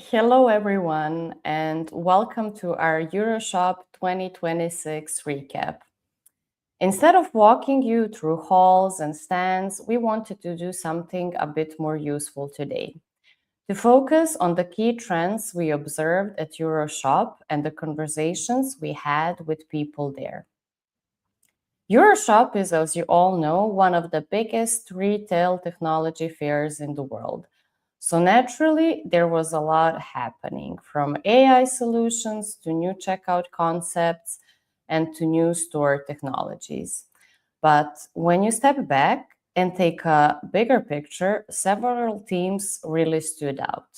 Hello, everyone, and welcome to our EuroShop 2026 recap. Instead of walking you through halls and stands, we wanted to do something a bit more useful today. To focus on the key trends we observed at EuroShop and the conversations we had with people there. EuroShop is, as you all know, one of the biggest retail technology fairs in the world. So naturally, there was a lot happening, from AI solutions to new checkout concepts and to new store technologies. But when you step back and take a bigger picture, several themes really stood out.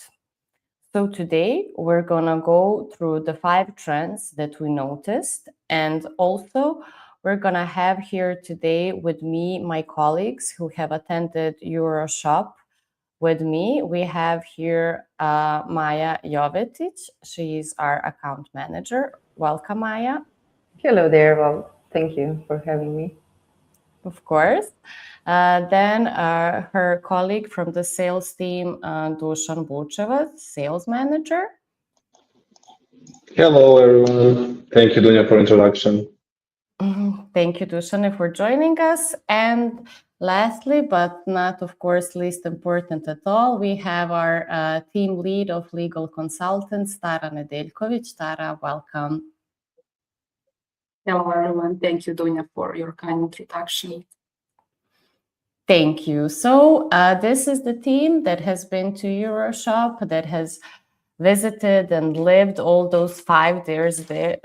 So today, we're gonna go through the 5 trends that we noticed, and also we're gonna have here today with me my colleagues who have attended EuroShop. With me, we have here 𝗬𝗂𝗰𝗽. She is our account manager. Welcome, Maya. Hello there. Well, thank you for having me. Of course. Then her colleague from the sales team, 𝗘𝗂𝗿𝗃𝗲, sales manager. Hello, everyone. Thank you, Dunya, for introduction. Thank you, Dušan, for joining us. And lastly, but not, of course, least important at all, we have our team lead of legal consultants, 𝗟𝗶𝘃𝗿𝗄𝗏. Tara, welcome. Hello, everyone. Thank you, Dunya, for your kind introduction. Thank you. So this is the team that has been to EuroShop, that has visited and lived all those 5 days there,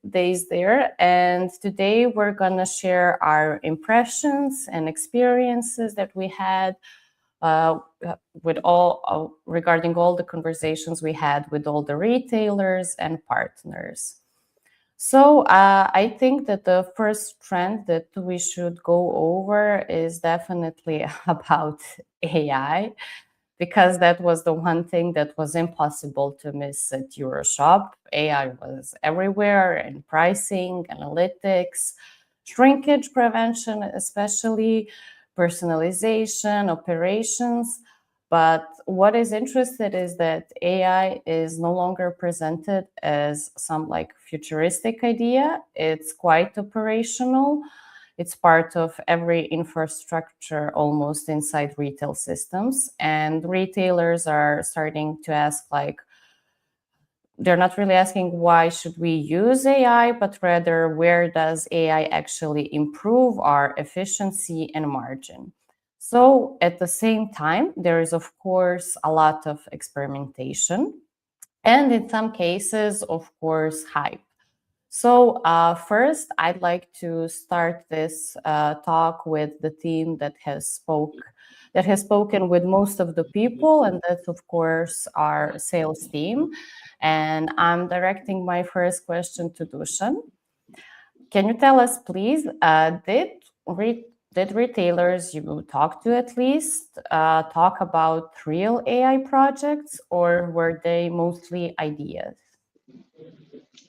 days there. And today we're gonna share our impressions and experiences that we had with all regarding all the conversations we had with all the retailers and partners. So I think that the first trend that we should go over is definitely about AI, because that was the one thing that was impossible to miss at EuroShop. AI was everywhere in pricing, analytics, shrinkage prevention, especially personalization, operations. But what is interesting is that AI is no longer presented as some like futuristic idea. It's quite operational. It's part of every infrastructure almost inside retail systems. And retailers are starting to ask, like, they're not really asking why should we use AI, but rather where does AI actually improve our efficiency and margin? So at the same time, there is, of course, a lot of experimentation, and in some cases, of course, hype. So first, I'd like to start this talk with the team that has spoken with most of the people, and that's, of course, our sales team. And I'm directing my first question to Dušan. Can you tell us, please, did retailers you talked to at least talk about real AI projects, or were they mostly ideas?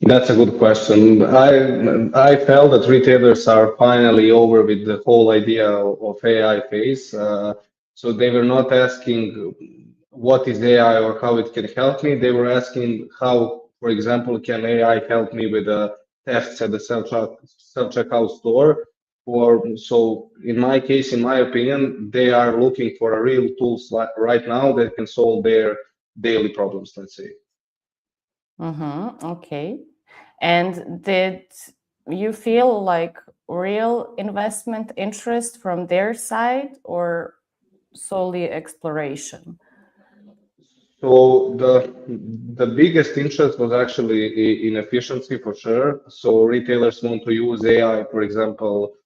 That's a good question. I felt that retailers are finally over with the whole idea of AI phase. So they were not asking what is AI or how it can help me. They were asking how, for example, can AI help me with thefts at the self-checkout store? So in my case, in my opinion, they are looking for a real tools right now that can solve their daily problems, let's say. Okay. And did you feel like real investment interest from their side, or solely exploration? So the biggest interest was actually in efficiency, for sure. So retailers want to use AI, for example,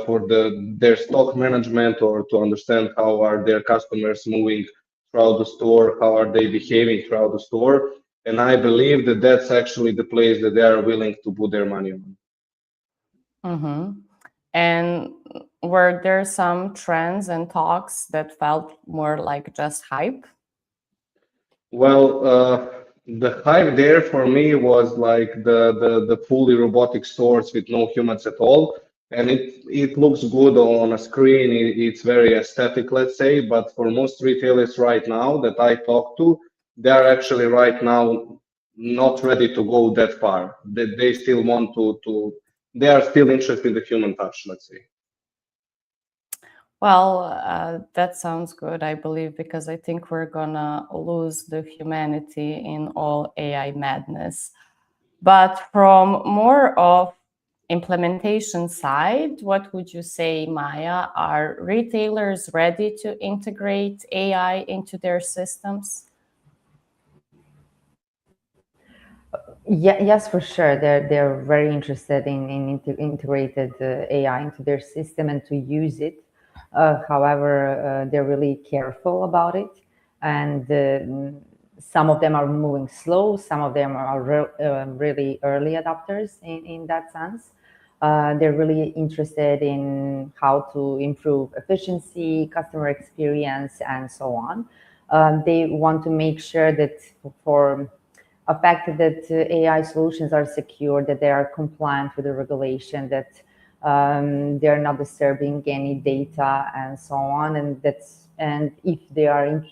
for their stock management, or to understand how are their customers moving throughout the store, how are they behaving throughout the store. And I believe that that's actually the place that they are willing to put their money on. And were there some trends and talks that felt more like just hype? Well, the hype there for me was like the fully robotic stores with no humans at all. And it looks good on a screen. It's very aesthetic, let's say. But for most retailers right now that I talk to, they are actually right now not ready to go that far. They still want they are still interested in the human touch, let's say. Well, that sounds good, I believe, because I think we're gonna lose the humanity in all AI madness. But from more of implementation side, what would you say, Maya? Are retailers ready to integrate AI into their systems? Yeah, yes, for sure. They're very interested in integrated AI into their system and to use it. However, they're really careful about it, and some of them are moving slow. Some of them are really early adopters in that sense. They're really interested in how to improve efficiency, customer experience, and so on. They want to make sure that for a fact that AI solutions are secure, that they are compliant with the regulation, that they're not disturbing any data and so on, and if they are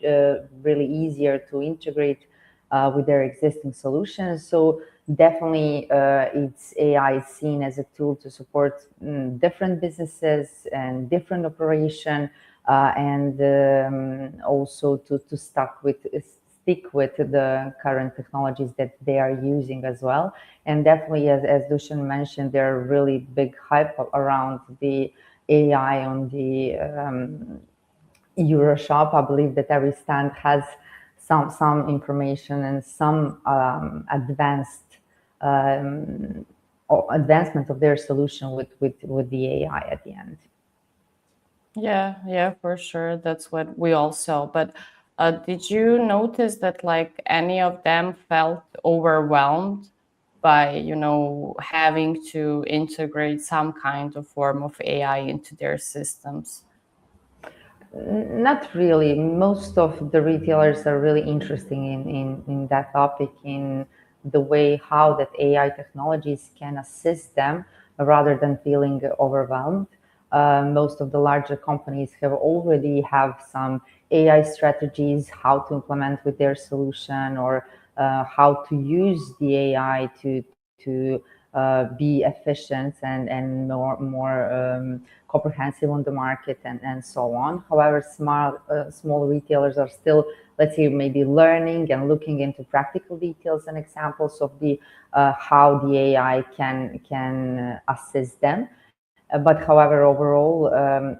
really easier to integrate with their existing solutions. So definitely it's AI is seen as a tool to support different businesses and different operation, and also to stick with the current technologies that they are using as well. And definitely, as Dusan mentioned, there are really big hype around the AI on the EuroShop. I believe that every stand has some information and some advancement of their solution with the AI at the end. Yeah, for sure. That's what we all saw. But did you notice that like any of them felt overwhelmed by, having to integrate some kind of form of AI into their systems? Not really. Most of the retailers are really interested in that topic, in the way how that AI technologies can assist them rather than feeling overwhelmed. Most of the larger companies already have some AI strategies, how to implement with their solution, or how to use the AI to be efficient and more comprehensive on the market and so on. However, small retailers are still, let's say, maybe learning and looking into practical details and examples of the how the AI can assist them. But however, overall,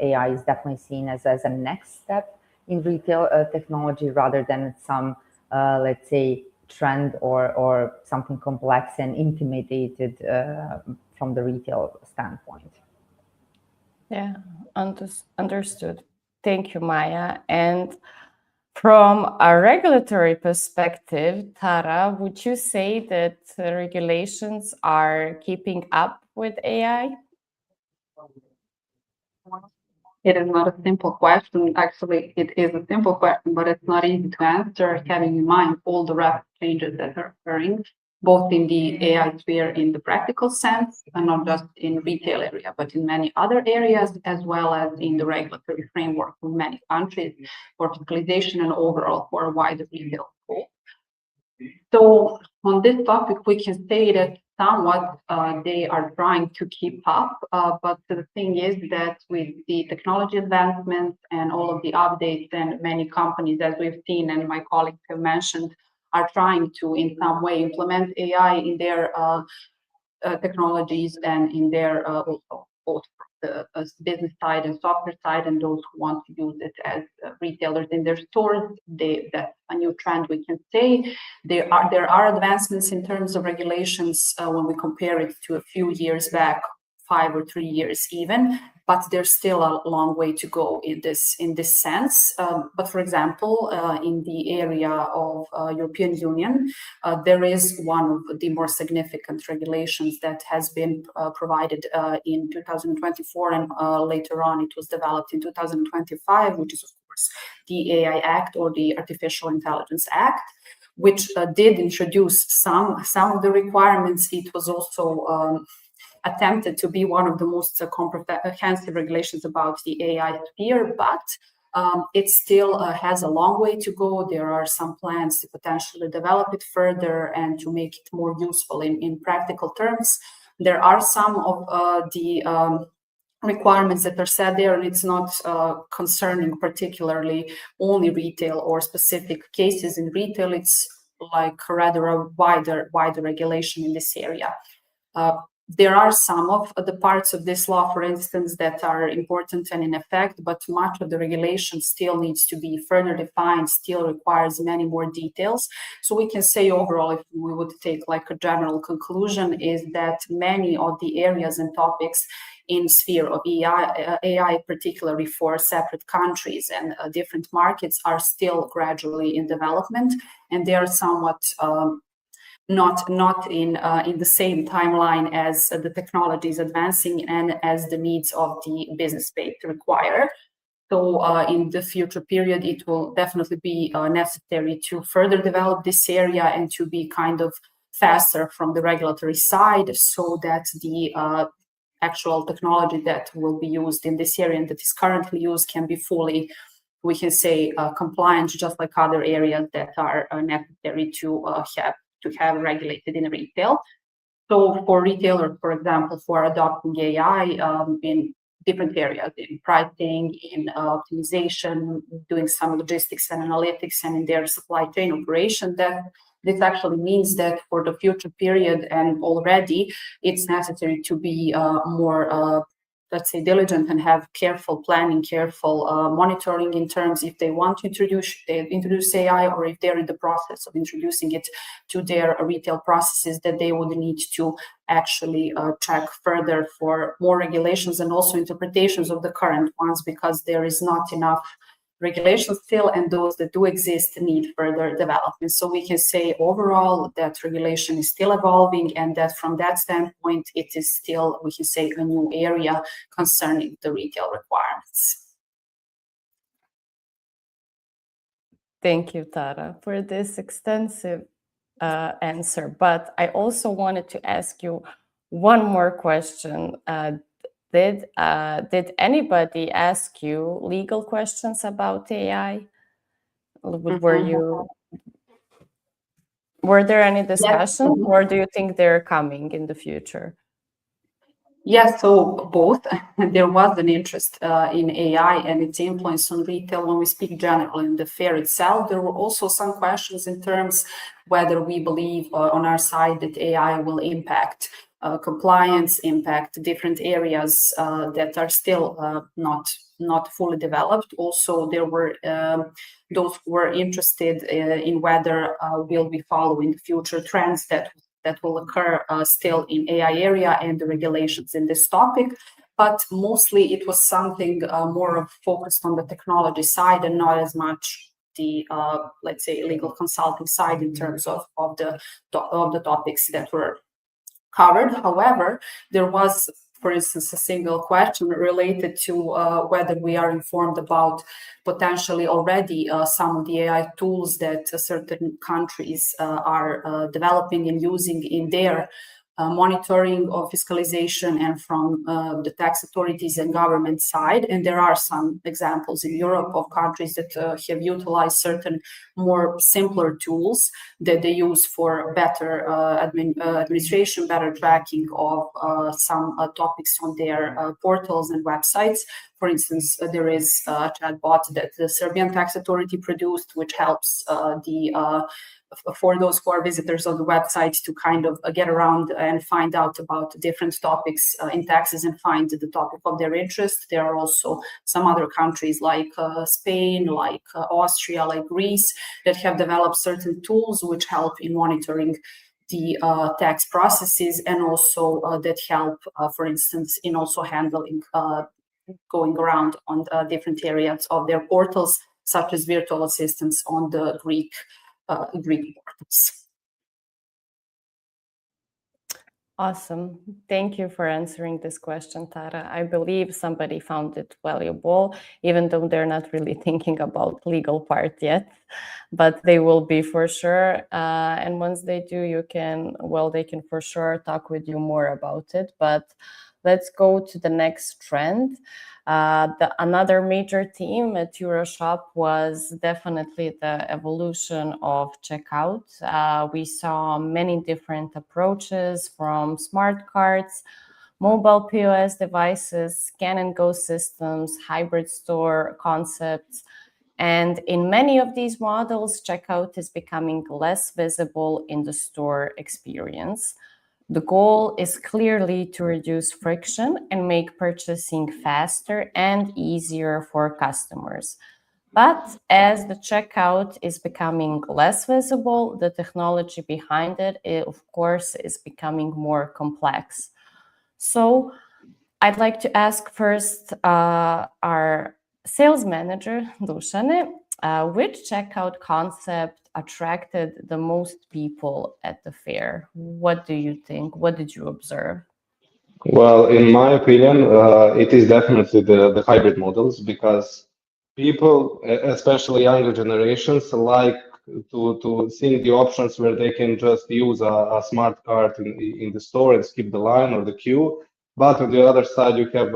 AI is definitely seen as a next step in retail technology rather than some, let's say, trend or something complex and intimidated from the retail standpoint. Yeah, understood. Thank you, Maya. And from a regulatory perspective, Tara, would you say that regulations are keeping up with AI? It is not a simple question. Actually, it is a simple question, but it's not easy to answer, having in mind all the rapid changes that are occurring, both in the AI sphere in the practical sense, and not just in retail area, but in many other areas, as well as in the regulatory framework of many countries for fiscalization and overall for a wider retail goal. So on this topic, we can say that somewhat they are trying to keep up, but the thing is that with the technology advancements and all of the updates, and many companies, as we've seen and my colleagues have mentioned, are trying to in some way implement AI in their technologies and in their also both the business side and software side, and those who want to use it as retailers in their stores. That's a new trend, we can say. There are advancements in terms of regulations when we compare it to a few years back, 5 or 3 years even, but there's still a long way to go in this sense. But for example, in the area of European Union, there is one of the more significant regulations that has been provided in 2024, and later on it was developed in 2025, which is of course the AI Act, or the Artificial Intelligence Act, which did introduce some of the requirements. It was also attempted to be one of the most comprehensive regulations about the AI sphere, but It still has a long way to go. There are some plans to potentially develop it further and to make it more useful in practical terms. There are some of the requirements that are set there, and it's not concerning particularly only retail or specific cases in retail. It's like rather a wider regulation in this area. There are some of the parts of this law, for instance, that are important and in effect, but much of the regulation still needs to be further defined, still requires many more details. So we can say overall, if we would take like a general conclusion, is that many of the areas and topics in sphere of AI, particularly for separate countries and different markets, are still gradually in development, and they are somewhat not in the same timeline as the technology is advancing and as the needs of the business space require. So in the future period, it will definitely be necessary to further develop this area and to be kind of faster from the regulatory side, so that the actual technology that will be used in this area and that is currently used can be fully, we can say, compliant, just like other areas that are necessary to have regulated in retail. So for retailers, for example, for adopting AI in different areas, in pricing, in optimization, doing some logistics and analytics, and in their supply chain operation, that this actually means that for the future period and already it's necessary to be more let's say diligent and have careful planning, careful monitoring in terms if they want to introduce AI, or if they're in the process of introducing it to their retail processes, that they would need to actually check further for more regulations and also interpretations of the current ones, because there is not enough regulations still, and those that do exist need further development. So we can say overall that regulation is still evolving, and that from that standpoint, it is still, we can say, a new area concerning the retail requirements. Thank you, Tara, for this extensive answer. But I also wanted to ask you one more question. Did anybody ask you legal questions about AI? Were there any discussions, or do you think they're coming in the future? Yes, so both. There was an interest in AI and its influence on retail. When we speak generally in the fair itself, there were also some questions in terms whether we believe on our side that AI will impact compliance, impact different areas that are still not fully developed. Also, there were those who were interested in whether we'll be following future trends that will occur still in AI area and the regulations in this topic. But mostly it was something more focused on the technology side and not as much the, let's say, legal consulting side in terms of the topics that were covered. However, there was, for instance, a single question related to whether we are informed about potentially already some of the AI tools that certain countries are developing and using in their monitoring of fiscalization and from the tax authorities and government side. And there are some examples in Europe of countries that have utilized certain more simpler tools that they use for better administration, better tracking of some topics on their portals and websites. For instance, there is a chatbot that the Serbian tax authority produced, which helps for those who are visitors on the website to kind of get around and find out about different topics in taxes and find the topic of their interest. There are also some other countries like Spain, like Austria, like Greece, that have developed certain tools which help in monitoring the tax processes, and also that help, for instance, in also handling going around on different areas of their portals, such as virtual assistants on the Greek portals. Awesome. Thank you for answering this question, Tara. I believe somebody found it valuable, even though they're not really thinking about legal part yet, but they will be for sure. And once they do, they can for sure talk with you more about it. But let's go to the next trend. Another major theme at EuroShop was definitely the evolution of checkout. We saw many different approaches, from smart cards, mobile POS devices, scan and go systems, hybrid store concepts. And in many of these models, checkout is becoming less visible in the store experience. The goal is clearly to reduce friction and make purchasing faster and easier for customers. But as the checkout is becoming less visible, the technology behind it, of course, is becoming more complex. So I'd like to ask first our sales manager, 𝗬𝗂𝗵𝗽, which checkout concept attracted the most people at the fair? What do you think? What did you observe? Well, in my opinion, it is definitely the hybrid models, because people, especially younger generations, like to see the options where they can just use a smart card in the store and skip the line or the queue. But on the other side, you have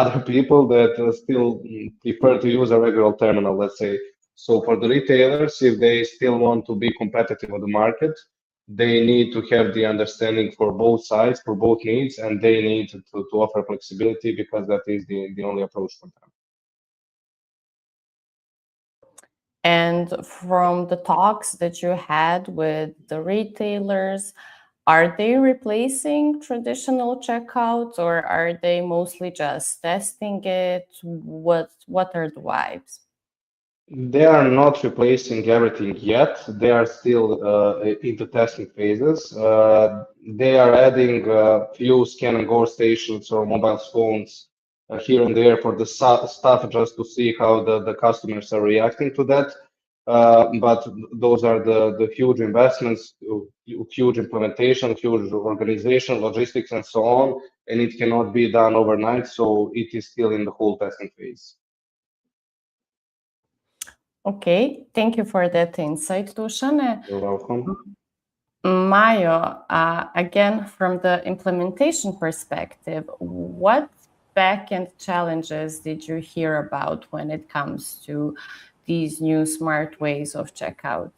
other people that still prefer to use a regular terminal, let's say. So for the retailers, if they still want to be competitive on the market, they need to have the understanding for both sides, for both needs, and they need to offer flexibility, because that is the only approach for them. And from the talks that you had with the retailers, are they replacing traditional checkouts, or are they mostly just testing it? What are the vibes? They are not replacing everything yet. They are still into testing phases. They are adding a few scan and go stations or mobile phones here and there for the staff, just to see how the customers are reacting to that. But those are the huge investments, huge implementation, huge organization, logistics, and so on. And it cannot be done overnight. So it is still in the whole testing phase. Okay, thank you for that insight, 𝗬𝗂𝗵𝗽. You're welcome. Mayo, again, from the implementation perspective, what backend challenges did you hear about when it comes to these new smart ways of checkout?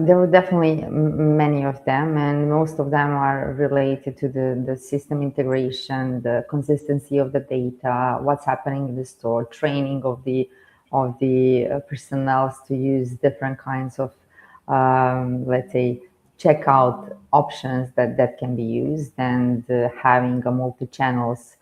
There were definitely many of them, and most of them are related to the system integration, the consistency of the data, what's happening in the store, training of the personnel to use different kinds of, let's say, checkout options that can be used, and having a multi-channels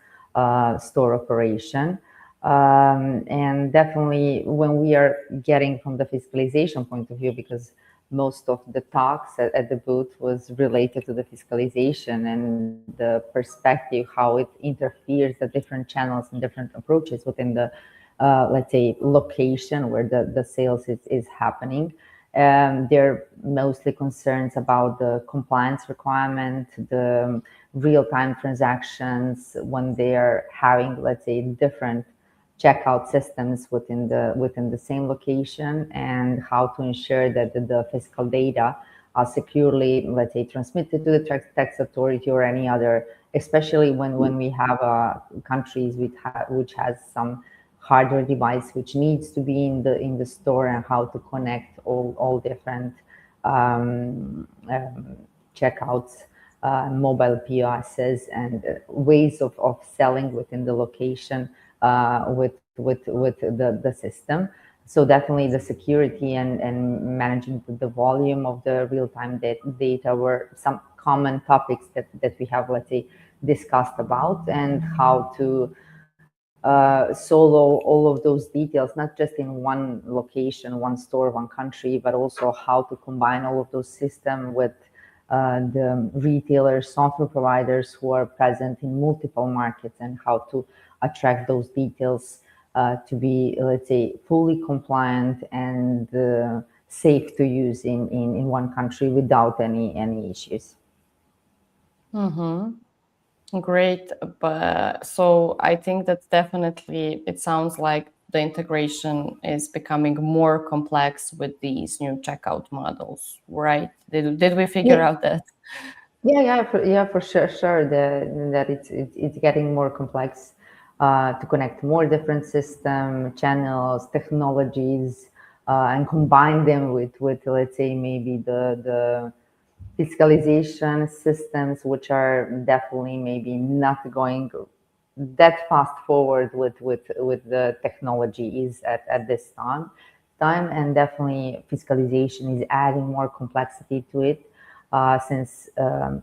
store operation. And definitely when we are getting from the fiscalization point of view, because most of the talks at the booth was related to the fiscalization and the perspective, how it interferes the different channels and different approaches within the, let's say, location where the sales is happening. There are mostly concerns about the compliance requirement, the real-time transactions when they are having, let's say, different checkout systems within the same location, and how to ensure that the fiscal data are securely, let's say, transmitted to the tax authority or any other, especially when we have countries which has some hardware device which needs to be in the store, and how to connect all different checkouts, mobile POSs, and ways of selling within the location with the system. So definitely the security and managing the volume of the real-time data were some common topics that we have, let's say, discussed about, and how to solo all of those details, not just in one location, one store, one country, but also how to combine all of those systems with the retailers, software providers who are present in multiple markets, and how to attract those details to be, let's say, fully compliant and safe to use in one country without any issues. Mm-hmm. Great. But so I think that's definitely, it sounds like the integration is becoming more complex with these new checkout models, right? Did we figure out that? For sure. That it's getting more complex to connect more different system channels, technologies, and combine them with let's say maybe the fiscalization systems, which are definitely maybe not going that fast forward with the technology is at this time, and definitely fiscalization is adding more complexity to it, since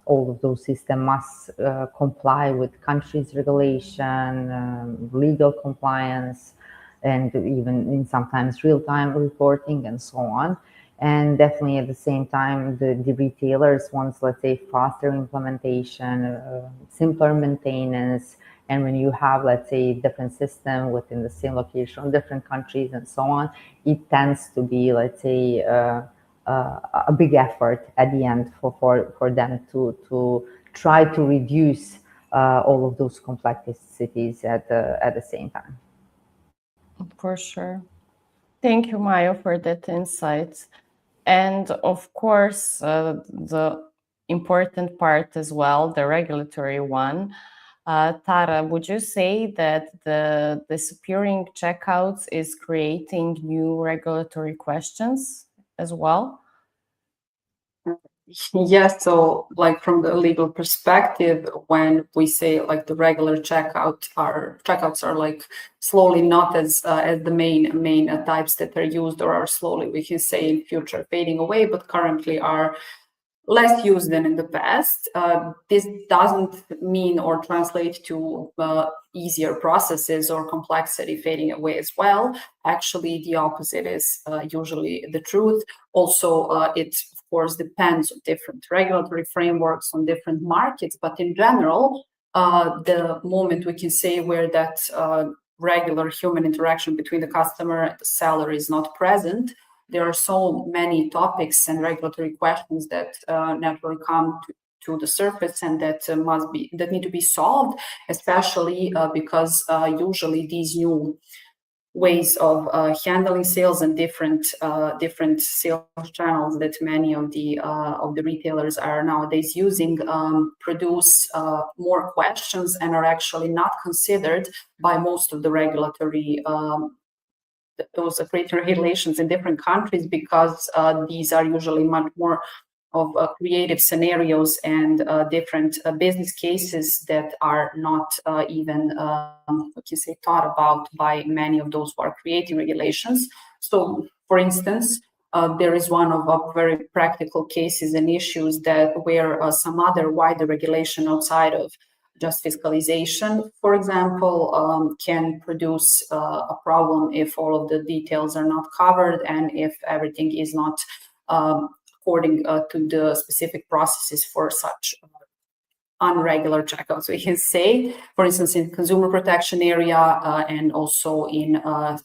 all of those systems must comply with countries' regulation, legal compliance, and even in sometimes real-time reporting and so on. And definitely at the same time, the retailers wants, let's say, faster implementation, simpler maintenance. And when you have, let's say, different system within the same location, different countries and so on, it tends to be, let's say, a big effort at the end for them to try to reduce all of those complexities at the same time. For sure. Thank you, Mayo, for that insight. And of course, the important part as well, the regulatory one. Tara, would you say that the disappearing checkouts is creating new regulatory questions as well? Yes, so like from the legal perspective, when we say like the regular checkouts are like slowly not as the main types that are used, or are slowly, we can say, in future fading away, but currently are less used than in the past. This doesn't mean or translate to easier processes or complexity fading away as well. Actually, the opposite is usually the truth. Also, it of course depends on different regulatory frameworks on different markets, but in general, the moment we can say where that regular human interaction between the customer and the seller is not present, there are so many topics and regulatory questions that naturally come to the surface and that need to be solved, especially because usually these new ways of handling sales and different sales channels that many of the retailers are nowadays using produce more questions and are actually not considered by most of the regulatory those great regulations in different countries, because these are usually much more of creative scenarios and different business cases that are not even, what you say, thought about by many of those who are creating regulations. So, for instance, there is one of very practical cases and issues that where some other wider regulation outside of just fiscalization, for example, can produce a problem if all of the details are not covered and if everything is not according to the specific processes for such unregular checkouts. We can say, for instance, in consumer protection area and also in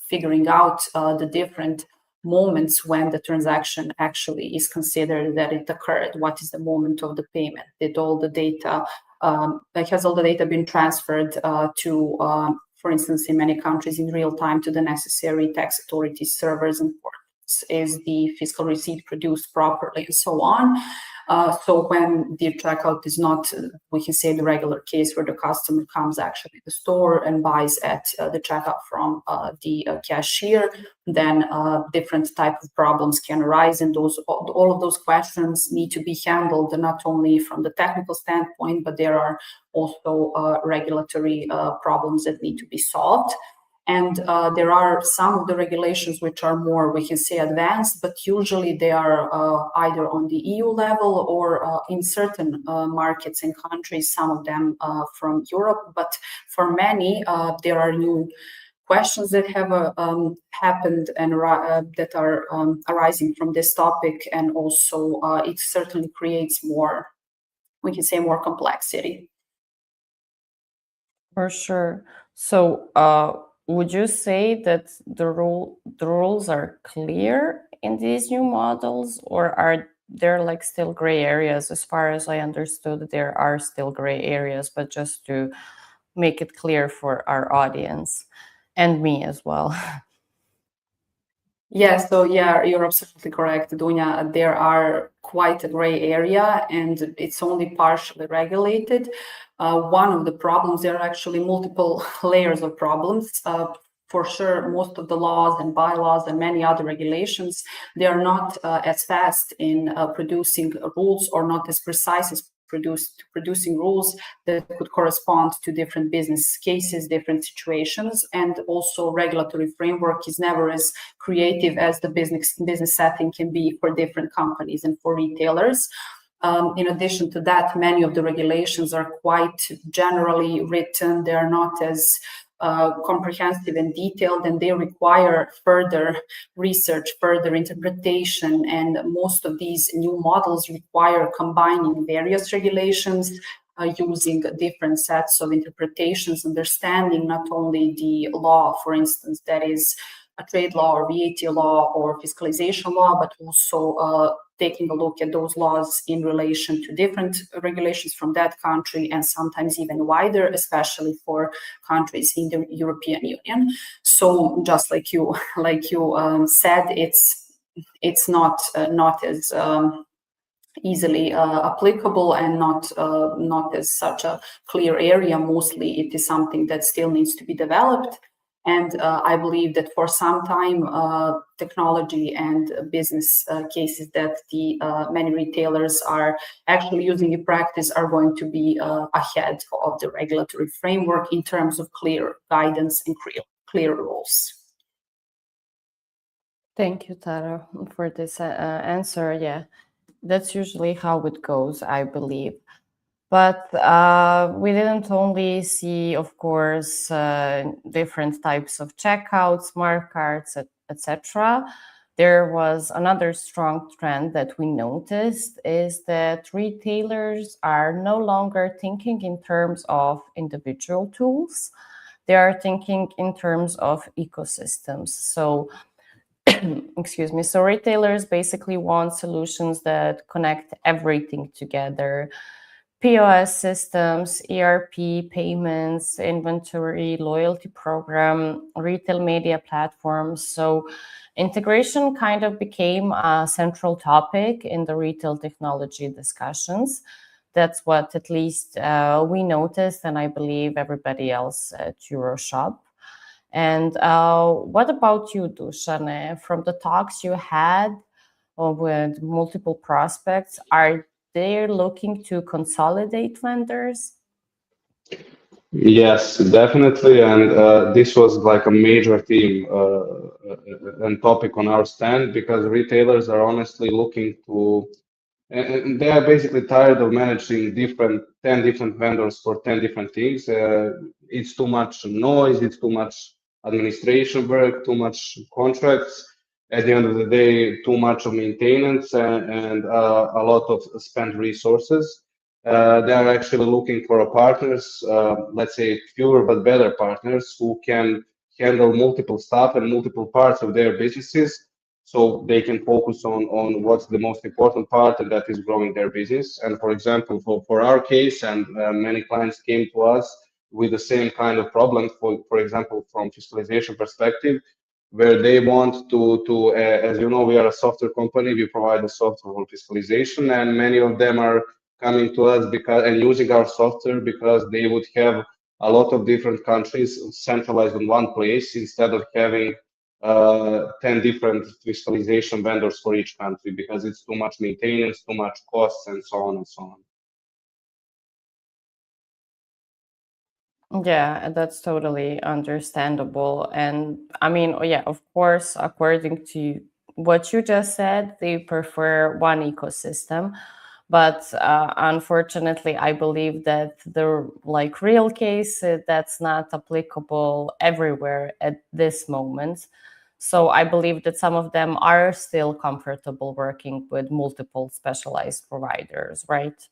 figuring out the different moments when the transaction actually is considered that it occurred. What is the moment of the payment? Did all the data has all the data been transferred to, for instance, in many countries in real time to the necessary tax authorities, servers, and portals? Is the fiscal receipt produced properly, and so on? So when the checkout is not, we can say, the regular case where the customer comes actually to the store and buys at the checkout from the cashier, then different type of problems can arise, and all of those questions need to be handled not only from the technical standpoint, but there are also regulatory problems that need to be solved. And there are some of the regulations which are more, we can say, advanced, but usually they are either on the EU level or in certain markets and countries, some of them from Europe. But for many, there are new questions that have happened and that are arising from this topic. And also it certainly creates more, we can say, more complexity. For sure. So would you say that the rules are clear in these new models, or are there like still gray areas? As far as I understood, there are still gray areas, but just to make it clear for our audience and me as well. Yeah, so yeah, you're absolutely correct, Dunja. There are quite a gray area and it's only partially regulated. One of the problems, there are actually multiple layers of problems. For sure, most of the laws and bylaws and many other regulations, they are not as fast in producing rules or not as precise as producing rules that could correspond to different business cases, different situations, and also regulatory framework is never as creative as the business setting can be for different companies and for retailers. In addition to that, many of the regulations are quite generally written. They are not as comprehensive and detailed, and they require further research, further interpretation, and most of these new models require combining various regulations, using different sets of interpretations, understanding not only the law, for instance, that is a trade law or VAT law or fiscalization law, but also taking a look at those laws in relation to different regulations from that country and sometimes even wider, especially for countries in the European Union. So just like you said, it's not as easily applicable and not as such a clear area. Mostly it is something that still needs to be developed. And I believe that for some time, technology and business cases that the many retailers are actually using in practice are going to be ahead of the regulatory framework in terms of clear guidance and clear rules. Thank you, Tara, for this answer. Yeah, that's usually how it goes, I believe. But we didn't only see, of course, different types of checkouts, smart cards, etc. There was another strong trend that we noticed is that retailers are no longer thinking in terms of individual tools. They are thinking in terms of ecosystems. So excuse me. So retailers basically want solutions that connect everything together. POS systems, ERP, payments, inventory, loyalty program, retail media platforms. So integration kind of became a central topic in the retail technology discussions. That's what at least we noticed, and I believe everybody else at EuroShop. And what about you, Dušane? From the talks you had with multiple prospects, are they looking to consolidate vendors? Yes, definitely. And this was like a major theme and topic on our stand because retailers are honestly looking to, and they are basically tired of managing 10 different vendors for 10 different things. It's too much noise, it's too much administration work, too much contracts. At the end of the day, too much of maintenance and a lot of spent resources. They are actually looking for a partners, let's say fewer but better partners who can handle multiple stuff and multiple parts of their businesses so they can focus on what's the most important part, and that is growing their business. And for example, for our case, and many clients came to us with the same kind of problem, for example, from fiscalization perspective, where they want to as you know, we are a software company, we provide the software for fiscalization, and many of them are coming to us because and using our software because they would have a lot of different countries centralized in one place instead of having 10 different fiscalization vendors for each country because it's too much maintenance, too much costs, and so on and so on. Yeah, that's totally understandable. And I mean, yeah, of course, according to what you just said, they prefer one ecosystem. But unfortunately, I believe that the real case, that's not applicable everywhere at this moment. So I believe that some of them are still comfortable working with multiple specialized providers, right?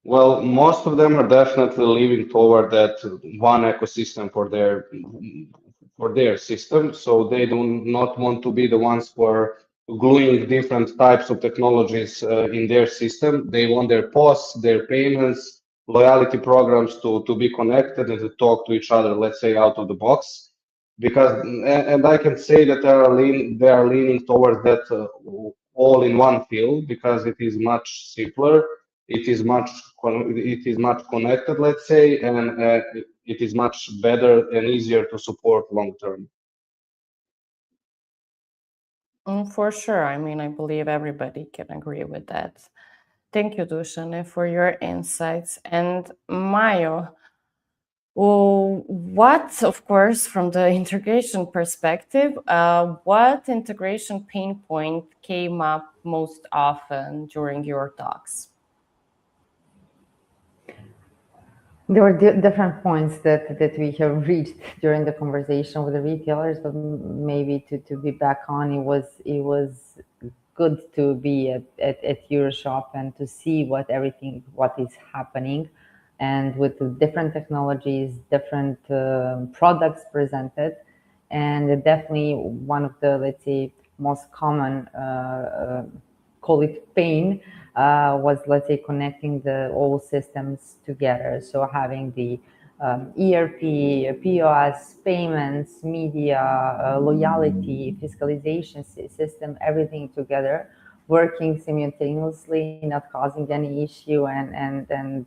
Well, most of them are definitely leaning toward that one ecosystem for their system. So they do not want to be the ones who are gluing different types of technologies in their system. They want their POS, their payments, loyalty programs to be connected and to talk to each other, let's say, out of the box. because and I can say that they are leaning towards that all in one field because it is much simpler, it is much connected, let's say, and it is much better and easier to support long term. For sure. I mean, I believe everybody can agree with that. Thank you, Dušane, for your insights. And Majo, what, of course, from the integration perspective, what integration pain point came up most often during your talks? There were different points that we have reached during the conversation with the retailers, but maybe to be back on, it was good to be at EuroShop and to see what is happening, and with the different technologies, different products presented, and definitely one of the, let's say, most common call it pain was, let's say, connecting all systems together. So having the ERP, POS, payments, media, loyalty, fiscalization system, everything together, working simultaneously, not causing any issue, and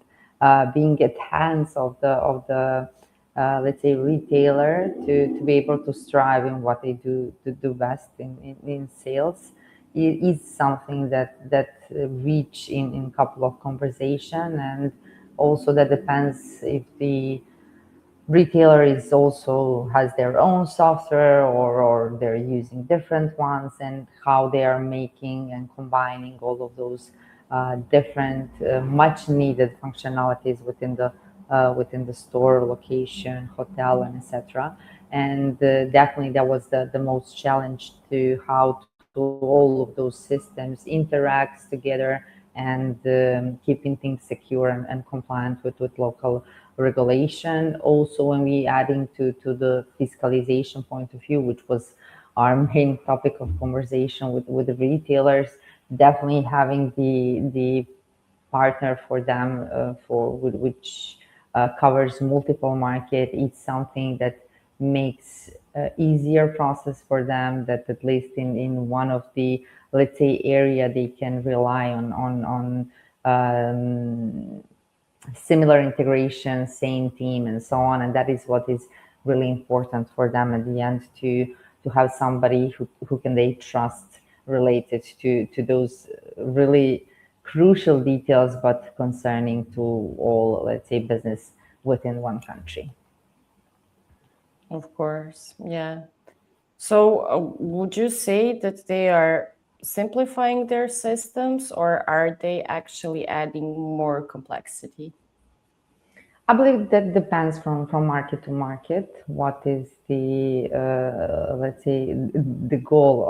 being at hands of the let's say, retailer to be able to strive in what they do best in sales. It is something that reach in a couple of conversation, and also that depends if the retailer is also has their own software or they're using different ones, and how they are making and combining all of those different much needed functionalities within the store, location, hotel, and etc. And definitely that was the most challenge, to how to all of those systems interact together, and keeping things secure and compliant with local regulation. Also, when we adding to the fiscalization point of view, which was our main topic of conversation with the retailers, definitely having the partner for them which covers multiple market. It's something that makes easier process for them, that at least in one of the, let's say, area they can rely on similar integration, same team, and so on. And that is what is really important for them at the end, to have somebody who can they trust, related to those really crucial details, but concerning to all, let's say, business within one country. Of course, yeah. So would you say that they are simplifying their systems, or are they actually adding more complexity? I believe that depends from market to market. What is the let's say, the goal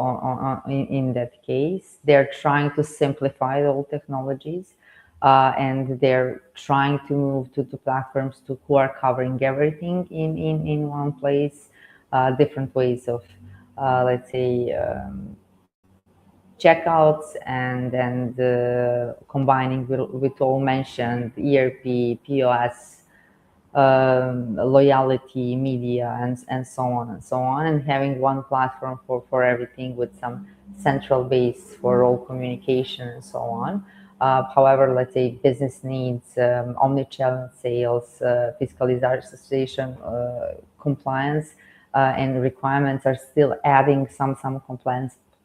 in that case? They're trying to simplify all technologies, and they're trying to move to platforms who are covering everything in one place. Different ways of let's say, checkouts, and combining with all mentioned ERP, POS, loyalty, media, and so on, and having one platform for everything, with some central base for all communication and so on. However, let's say business needs, omnichannel sales, fiscalization, compliance, and requirements are still adding some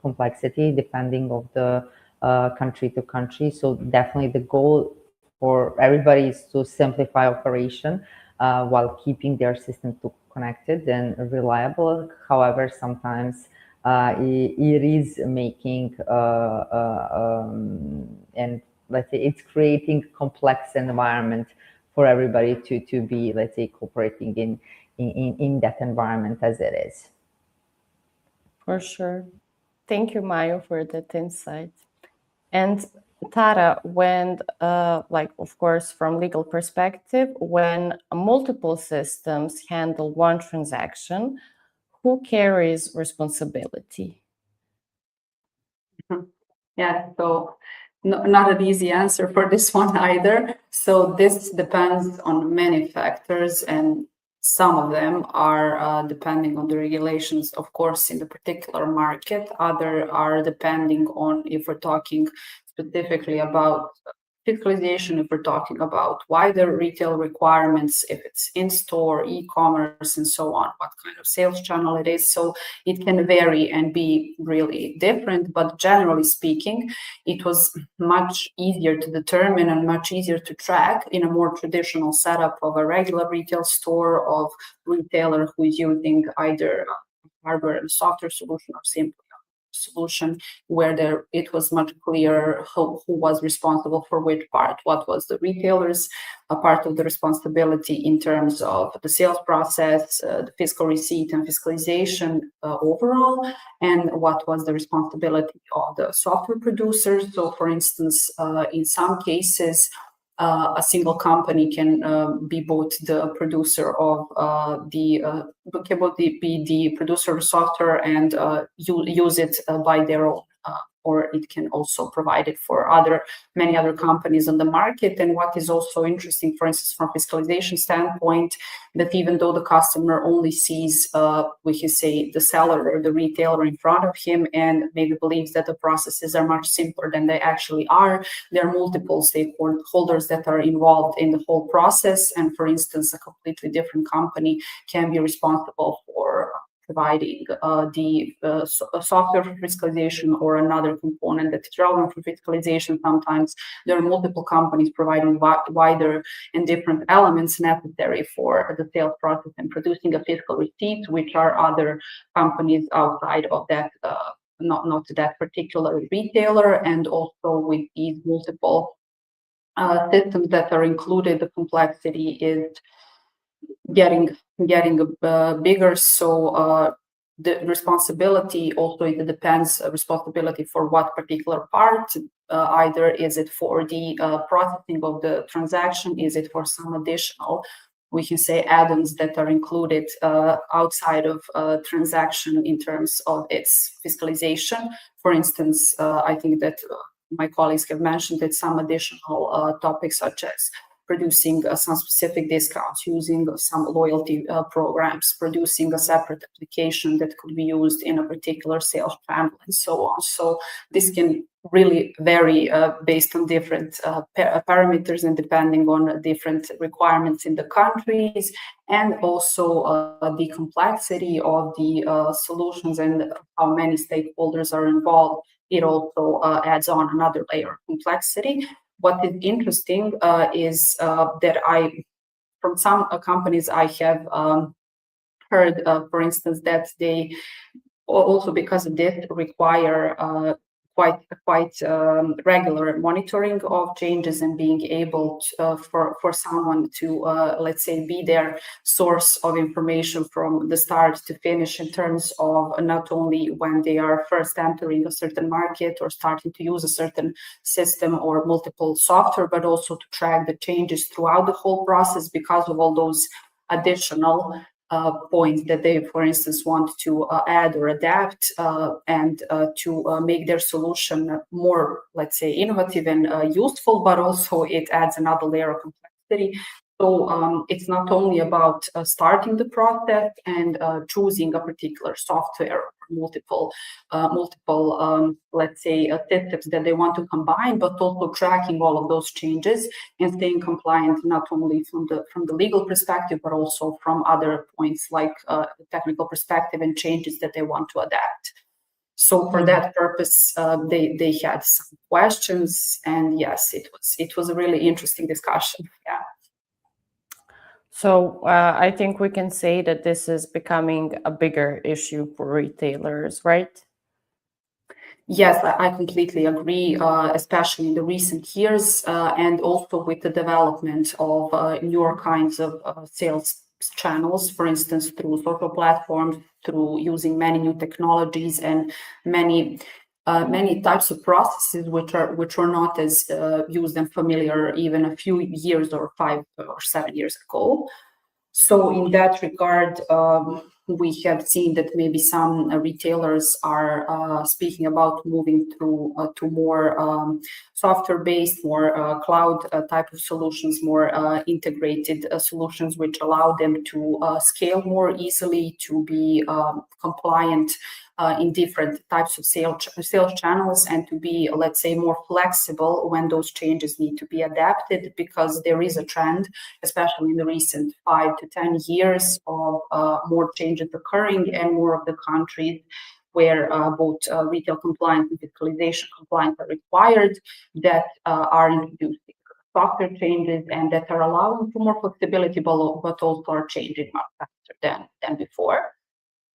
complexity depending of the country to country. So definitely the goal for everybody is to simplify operation while keeping their system connected and reliable. However, sometimes it is making and let's say it's creating complex environment for everybody to be, let's say, cooperating in that environment as it is. For sure. Thank you, Majo, for that insight. And Tara, when, like, of course, from legal perspective, when multiple systems handle one transaction, who carries responsibility? Yeah, so not an easy answer for this one either. So this depends on many factors, and Some of them are depending on the regulations, of course, in the particular market. Other are depending on, if we're talking specifically about fiscalization, if we're talking about wider retail requirements, if it's in-store, e-commerce, and so on, what kind of sales channel it is. So it can vary and be really different, but generally speaking, it was much easier to determine and much easier to track in a more traditional setup of a regular retail store, of retailer who is using either hardware and software solution or simply solution, where it was much clearer who was responsible for which part, what was the retailer's part of the responsibility in terms of the sales process, the fiscal receipt and fiscalization overall, and what was the responsibility of the software producers. So for instance, in some cases, a single company can be both the producer of be the producer of software and use it by their own, or it can also provide it for many other companies on the market. And what is also interesting, for instance, from fiscalization standpoint, that even though the customer only sees, we can say, the seller or the retailer in front of him and maybe believes that the processes are much simpler than they actually are, there are multiple stakeholders that are involved in the whole process. And for instance, a completely different company can be responsible for providing the software for fiscalization or another component that is relevant for fiscalization. Sometimes there are multiple companies providing wider and different elements necessary for the sales process and producing a fiscal receipt, which are other companies outside of that, not that particular retailer. And also with these multiple systems that are included, the complexity is getting bigger. So the responsibility also, it depends responsibility for what particular part. Either is it for the processing of the transaction, is it for some additional, we can say, add-ons that are included outside of transaction in terms of its fiscalization. For instance, I think that my colleagues have mentioned that some additional topics such as producing some specific discounts, using some loyalty programs, producing a separate application that could be used in a particular sales channel, and so on. So this can really vary based on different parameters and depending on different requirements in the countries, and also the complexity of the solutions and how many stakeholders are involved. It also adds on another layer of complexity. What is interesting is that from some companies I have heard, for instance, that they also, because of this, require quite regular monitoring of changes and being able to, for someone to, let's say, be their source of information from the start to finish, in terms of not only when they are first entering a certain market or starting to use a certain system or multiple software, but also to track the changes throughout the whole process because of all those additional points that they, for instance, want to add or adapt and to make their solution more, let's say, innovative and useful, but also it adds another layer of complexity. So it's not only about starting the process and choosing a particular software or multiple, let's say, systems that they want to combine, but also tracking all of those changes and staying compliant, not only from the legal perspective, but also from other points like the technical perspective and changes that they want to adapt. So for that purpose, they had some questions, and yes, it was a really interesting discussion. Yeah. So I think we can say that this is becoming a bigger issue for retailers, right? Yes, I completely agree, especially in the recent years, and also with the development of newer kinds of sales channels, for instance, through social platforms, through using many new technologies and many types of processes which were not as used and familiar even a few years or 5 or 7 years ago. So in that regard, we have seen that maybe some retailers are speaking about moving through to more software-based, more cloud type of solutions, more integrated solutions, which allow them to scale more easily, to be compliant in different types of sales channels, and to be, let's say, more flexible when those changes need to be adapted, because there is a trend, especially in the recent 5 to 10 years, of more changes occurring, and more of the countries where both retail compliance and fiscalization compliance are required, that are introducing software changes and that are allowing for more flexibility, but also are changing much faster than before.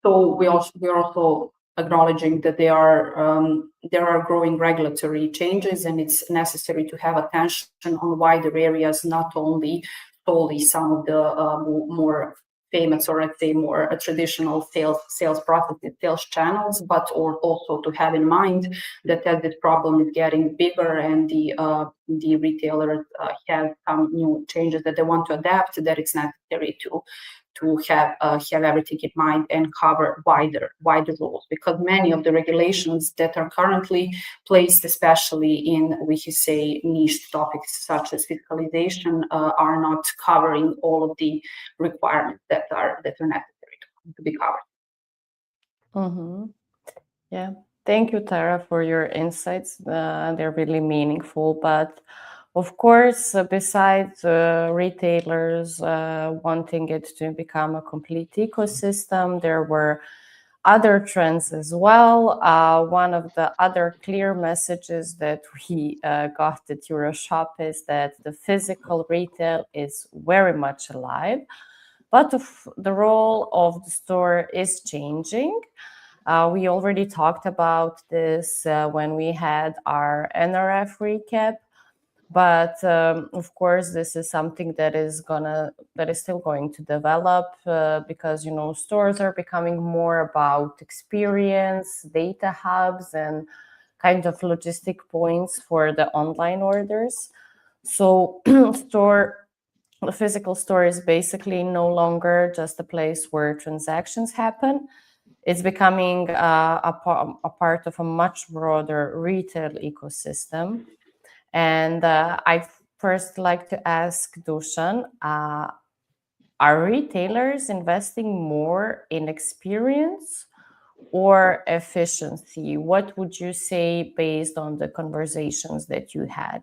So we are also acknowledging that there are growing regulatory changes, and it's necessary to have attention on wider areas, not only solely some of the more famous, or let's say more traditional sales processes, sales channels, but also to have in mind that as this problem is getting bigger and the retailers have some new changes that they want to adapt, that it's necessary to have everything in mind and cover wider rules, because many of the regulations that are currently placed, especially in, we could say, niche topics such as fiscalization, are not covering all of the requirements that are necessary to be covered. Mm-hmm. Yeah, thank you, Tara, for your insights. They're really meaningful, but of course, besides retailers wanting it to become a complete ecosystem, there were other trends as well. One of the other clear messages that we got at EuroShop is that the physical retail is very much alive, but the role of the store is changing. We already talked about this when we had our NRF recap. But of course, this is something that is still going to develop because, you know, stores are becoming more about experience, data hubs, and kind of logistic points for the online orders. So the physical store is basically no longer just a place where transactions happen. It's becoming a part of a much broader retail ecosystem. And I'd first like to ask Dusan, are retailers investing more in experience or efficiency? What would you say based on the conversations that you had?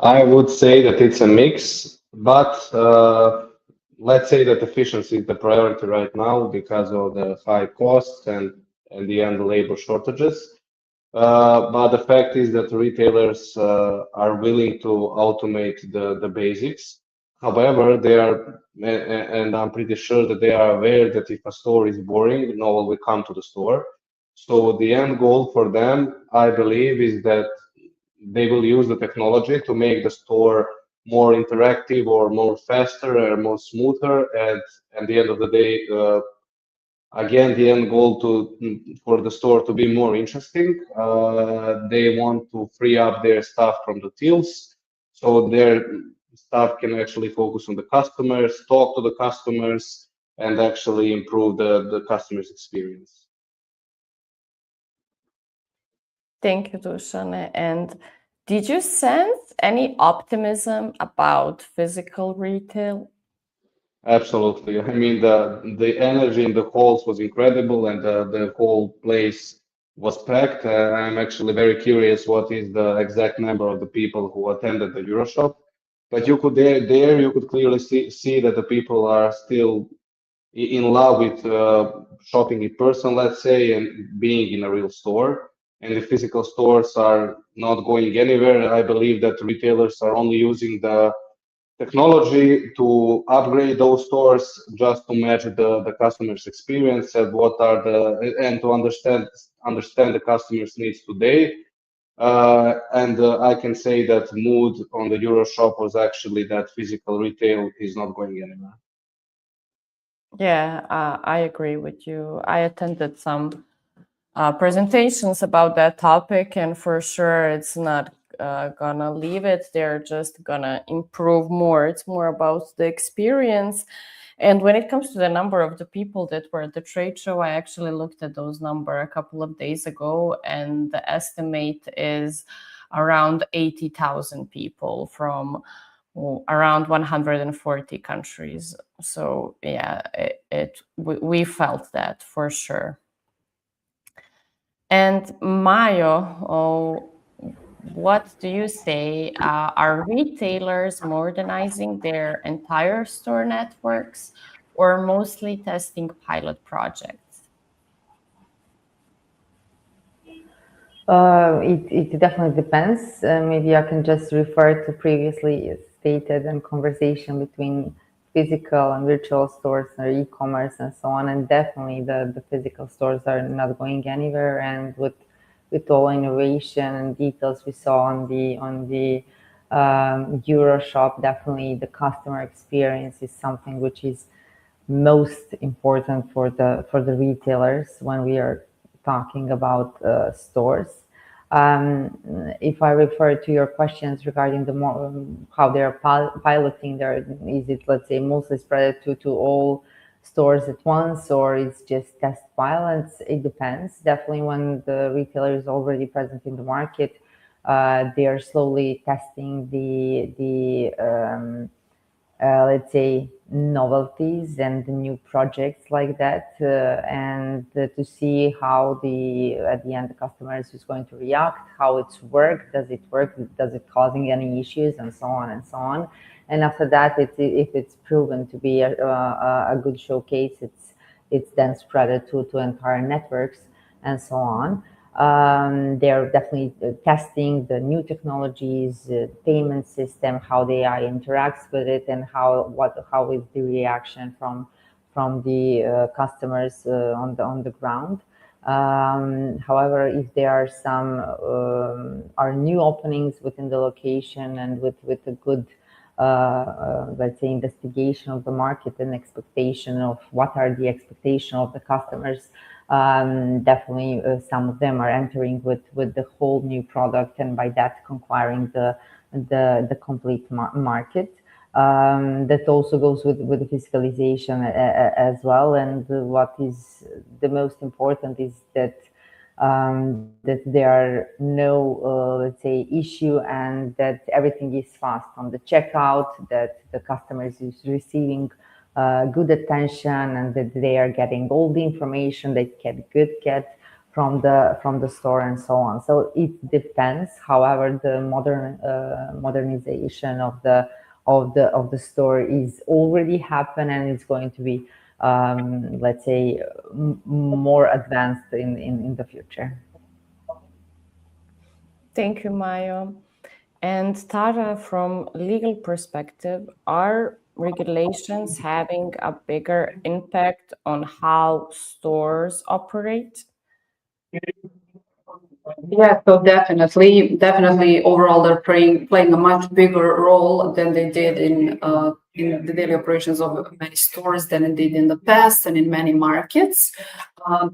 I would say that it's a mix, but let's say that efficiency is the priority right now because of the high costs and the end labor shortages. But the fact is that retailers are willing to automate the basics. However, they are, and I'm pretty sure that they are aware that if a store is boring, no one will come to the store. So the end goal for them, I believe, is that they will use the technology to make the store more interactive or more faster or more smoother. And at the end of the day, again, the end goal for the store to be more interesting. They want to free up their staff from the tills, so their staff can actually focus on the customers, talk to the customers, and actually improve the customer's experience. Thank you, Dusan. And did you sense any optimism about physical retail? Absolutely. I mean, the energy in the halls was incredible, and the whole place was packed. I'm actually very curious what is the exact number of the people who attended the EuroShop. But you could you could clearly see that the people are still in love with shopping in person, let's say, and being in a real store. And the physical stores are not going anywhere. I believe that retailers are only using the technology to upgrade those stores just to match the customer's experience and and to understand the customer's needs today. I can say that mood on the EuroShop was actually that physical retail is not going anywhere. Yeah, I agree with you. I attended some presentations about that topic, and for sure it's not gonna leave it. They're just gonna improve more. It's more about the experience. And when it comes to the number of the people that were at the trade show, I actually looked at those numbers a couple of days ago, and the estimate is around 80,000 people from around 140 countries. So yeah, we felt that for sure. And Mayo, what do you say? Are retailers modernizing their entire store networks or mostly testing pilot projects? It definitely depends. Maybe I can just refer to previously stated and conversation between physical and virtual stores or e-commerce and so on. And definitely the physical stores are not going anywhere. And with all innovation and details we saw on the EuroShop, definitely the customer experience is something which is most important for the retailers when we are talking about stores. If I refer to your questions regarding the how they're piloting their, is it, let's say, mostly spread to all stores at once, or it's just test pilots? It depends. Definitely when the retailer is already present in the market, they are slowly testing the let's say, novelties and the new projects like that, and to see how at the end the customer is going to react, how it's worked, does it causing any issues, and so on and so on. And after that, if it's proven to be a good showcase, it's then spread to entire networks and so on. They're definitely testing the new technologies, payment system, how the AI interacts with it, and how is the reaction from the customers on the ground. However, if there are some are new openings within the location and with a good let's say, investigation of the market and expectation of what are the expectations of the customers, definitely some of them are entering with the whole new product, and by that conquering the complete market. That also goes with the fiscalization as well. And what is the most important is that that there are no, let's say, issue, and that everything is fast on the checkout, that the customers is receiving good attention, and that they are getting all the information they can get from the store and so on. So it depends. However, the modernization of the store is already happened, and it's going to be let's say, more advanced in the future. Thank you, Mayo. And Tara, from legal perspective, are regulations having a bigger impact on how stores operate? Yeah, so definitely overall they're playing a much bigger role than they did in the daily operations of many stores than it did in the past and in many markets.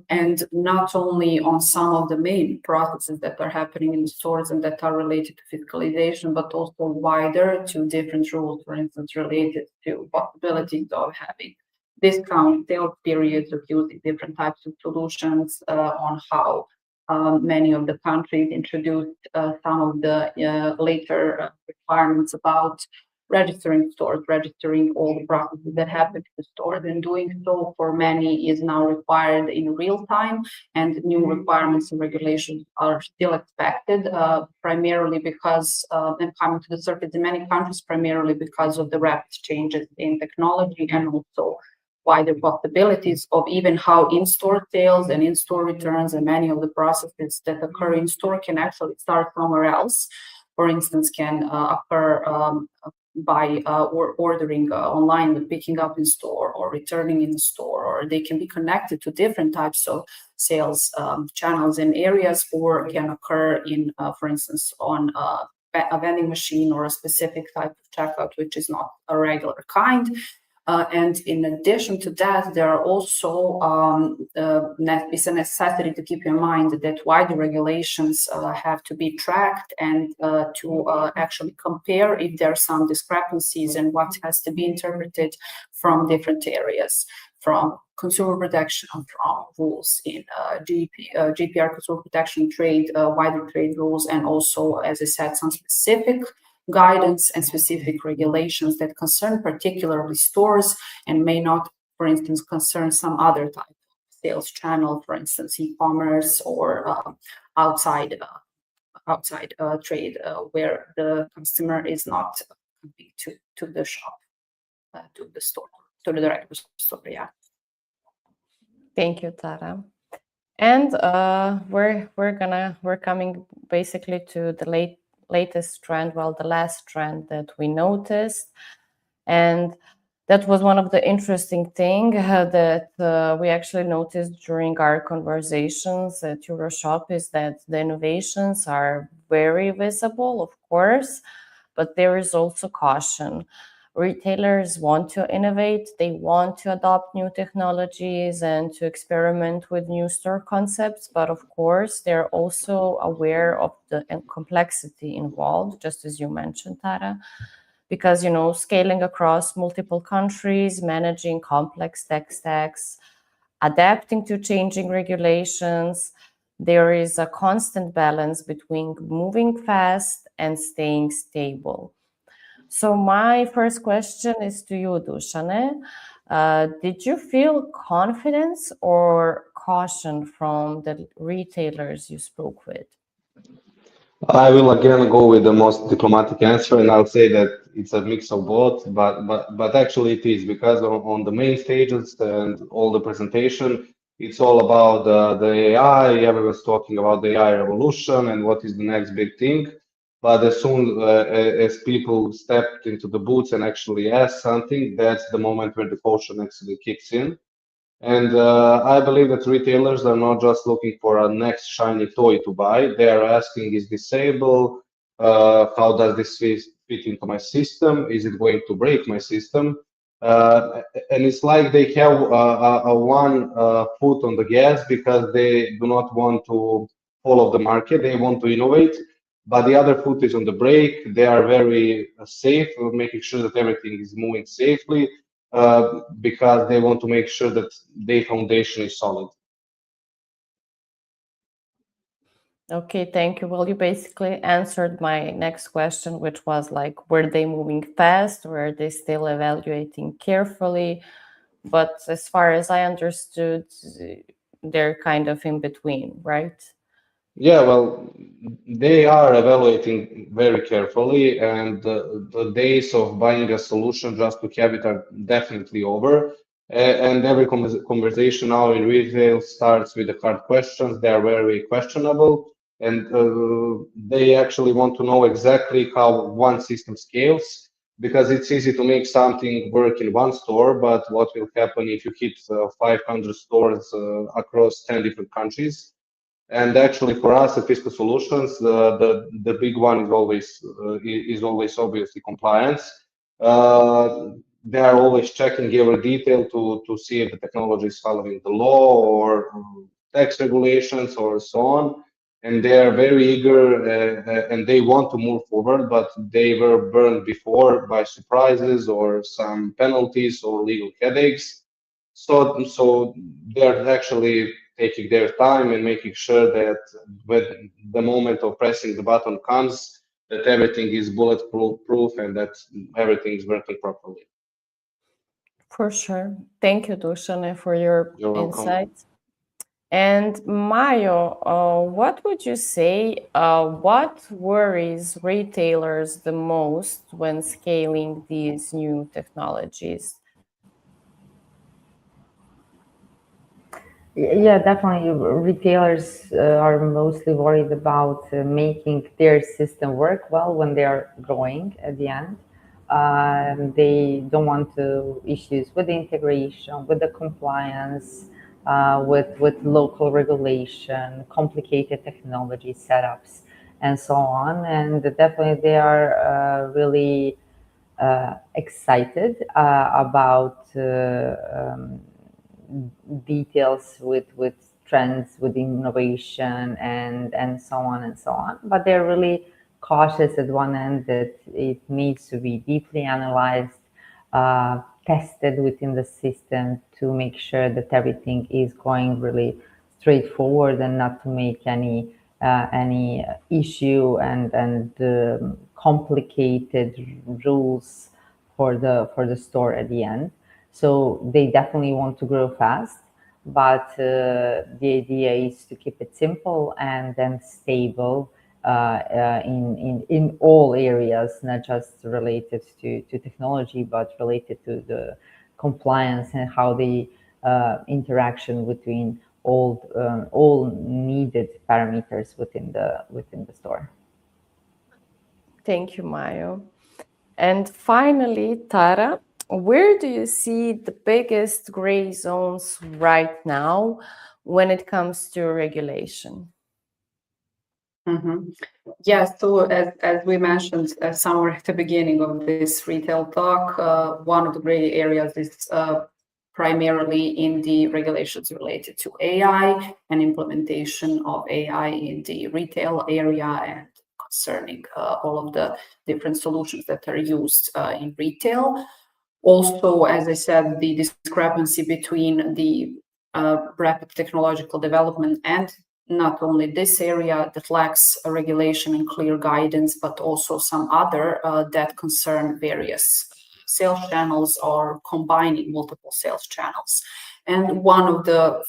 And not only on some of the main processes that are happening in the stores and that are related to fiscalization, but also wider to different rules, for instance, related to possibilities of having discount sales periods, of using different types of solutions, on how many of the countries introduced some of the later requirements about registering stores, registering all the processes that happen in the stores, and doing so for many is now required in real time, and new requirements and regulations are still expected, primarily because, and coming to the surface in many countries, primarily because of the rapid changes in technology, and also wider possibilities of even how in-store sales and in-store returns and many of the processes that occur in store can actually start somewhere else. For instance, can occur by ordering online, but picking up in store, or returning in the store, or they can be connected to different types of sales channels and areas, or can occur in, for instance, on a vending machine or a specific type of checkout, which is not a regular kind. And in addition to that, there are also it's a necessity to keep in mind that why the regulations have to be tracked and to actually compare if there are some discrepancies and what has to be interpreted from different areas, from consumer protection, from rules in GDPR, consumer protection, trade, wider trade rules, and also, as I said, some specific guidance and specific regulations that concern particularly stores and may not, for instance, concern some other type of sales channel, for instance, e-commerce or outside trade, where the customer is not coming to the shop, to the store, to the direct store. Yeah. Thank you, Tara. And we're coming basically to the latest trend, well, the last trend that we noticed, and that was one of the interesting things that we actually noticed during our conversations at EuroShop, is that the innovations are very visible, of course, but there is also caution. Retailers want to innovate, they want to adopt new technologies and to experiment with new store concepts, but of course, they're also aware of the complexity involved, just as you mentioned, Tara, because, you know, scaling across multiple countries, managing complex tech stacks, adapting to changing regulations, there is a constant balance between moving fast and staying stable. So my first question is to you, Dušane. Did you feel confidence or caution from the retailers you spoke with? I will again go with the most diplomatic answer, and I'll say that it's a mix of both, but actually it is, because on the main stages and all the presentation, it's all about the AI. Everyone's talking about the AI revolution and what is the next big thing. But as soon as people stepped into the booths and actually asked something, that's the moment where the caution actually kicks in. And I believe that retailers are not just looking for a next shiny toy to buy. They are asking, is this stable? How does this fit into my system? Is it going to break my system? And it's like they have one foot on the gas because they do not want to follow the market. They want to innovate, but the other foot is on the brake. They are very safe, making sure that everything is moving safely, because they want to make sure that their foundation is solid. Okay, thank you. Well, you basically answered my next question, which was like, were they moving fast? Were they still evaluating carefully? But as far as I understood, they're kind of in between, right? Yeah, well, they are evaluating very carefully, and the days of buying a solution just to have it are definitely over. And every conversation now in retail starts with the hard questions. They are very questionable, and they actually want to know exactly how one system scales, because it's easy to make something work in one store, but what will happen if you hit 500 stores across 10 different countries? And actually, for us at 𝗏𝘂𝗃𝗏 Solutions, the big one is always obviously compliance. They are always checking every detail to see if the technology is following the law or tax regulations or so on. And they are very eager and they want to move forward, but they were burned before by surprises or some penalties or legal headaches. So they're actually taking their time and making sure that when the moment of pressing the button comes, that everything is bulletproof and that everything is working properly. For sure. Thank you, Dušane, for your insights. And Mayo, what would you say, what worries retailers the most when scaling these new technologies? Yeah, definitely. Retailers are mostly worried about making their system work well when they are growing at the end. They don't want to issues with the integration, with the compliance, with local regulation, complicated technology setups, and so on. And definitely they are really excited about details with trends, with innovation, and so on and so on. But they're really cautious at one end that it needs to be deeply analyzed, tested within the system to make sure that everything is going really straightforward and not to make any issue and complicated rules for the store at the end. So they definitely want to grow fast, but the idea is to keep it simple and then stable in all areas, not just related to technology, but related to the compliance and how the interaction between all needed parameters within the store. Thank you, Mayo. And finally, Tara, where do you see the biggest gray zones right now when it comes to regulation? Yeah, so as we mentioned somewhere at the beginning of this retail talk, one of the gray areas is primarily in the regulations related to AI and implementation of AI in the retail area and concerning all of the different solutions that are used in retail. Also, as I said, the discrepancy between the rapid technological development and not only this area that lacks a regulation and clear guidance, but also some other that concern various sales channels or combining multiple sales channels. And one of the,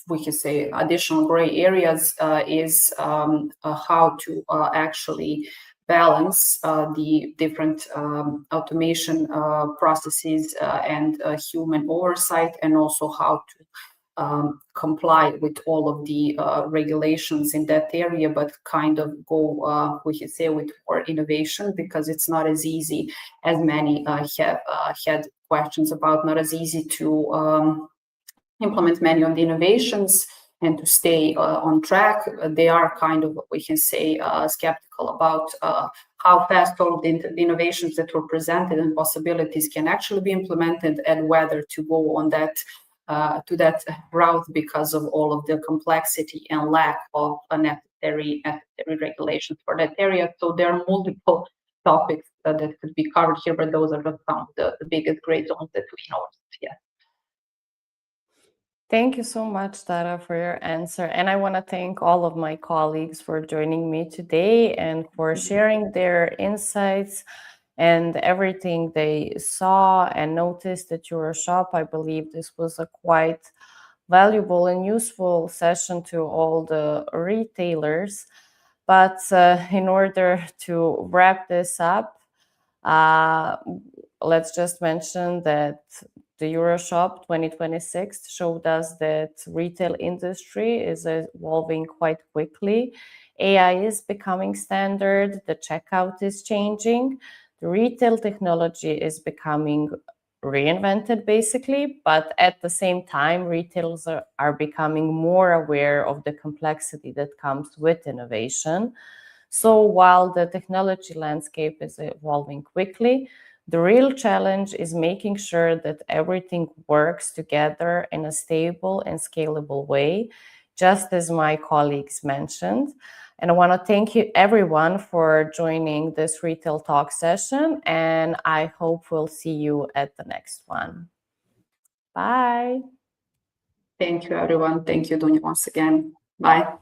we can say, additional gray areas is how to actually balance the different automation processes and human oversight, and also how to comply with all of the regulations in that area, but kind of go, we can say, with more innovation, because it's not as easy as many have had questions about, not as easy to implement many of the innovations and to stay on track. They are kind of, we can say, skeptical about how fast all of the innovations that were presented and possibilities can actually be implemented, and whether to go on that to that route because of all of the complexity and lack of necessary regulations for that area. So there are multiple topics that could be covered here, but those are just some of the biggest gray zones that we noticed. Yes. Thank you so much, Tara, for your answer. And I want to thank all of my colleagues for joining me today and for sharing their insights and everything they saw and noticed at EuroShop. I believe this was a quite valuable and useful session to all the retailers. But in order to wrap this up, let's just mention that the EuroShop 2026 showed us that retail industry is evolving quite quickly. AI is becoming standard, the checkout is changing, the retail technology is becoming reinvented basically, but at the same time, retailers are becoming more aware of the complexity that comes with innovation. So while the technology landscape is evolving quickly, the real challenge is making sure that everything works together in a stable and scalable way, just as my colleagues mentioned. And I want to thank you everyone for joining this Retail Talk session, and I hope we'll see you at the next one. Bye. Thank you, everyone. Thank you, Dunya, once again. Bye.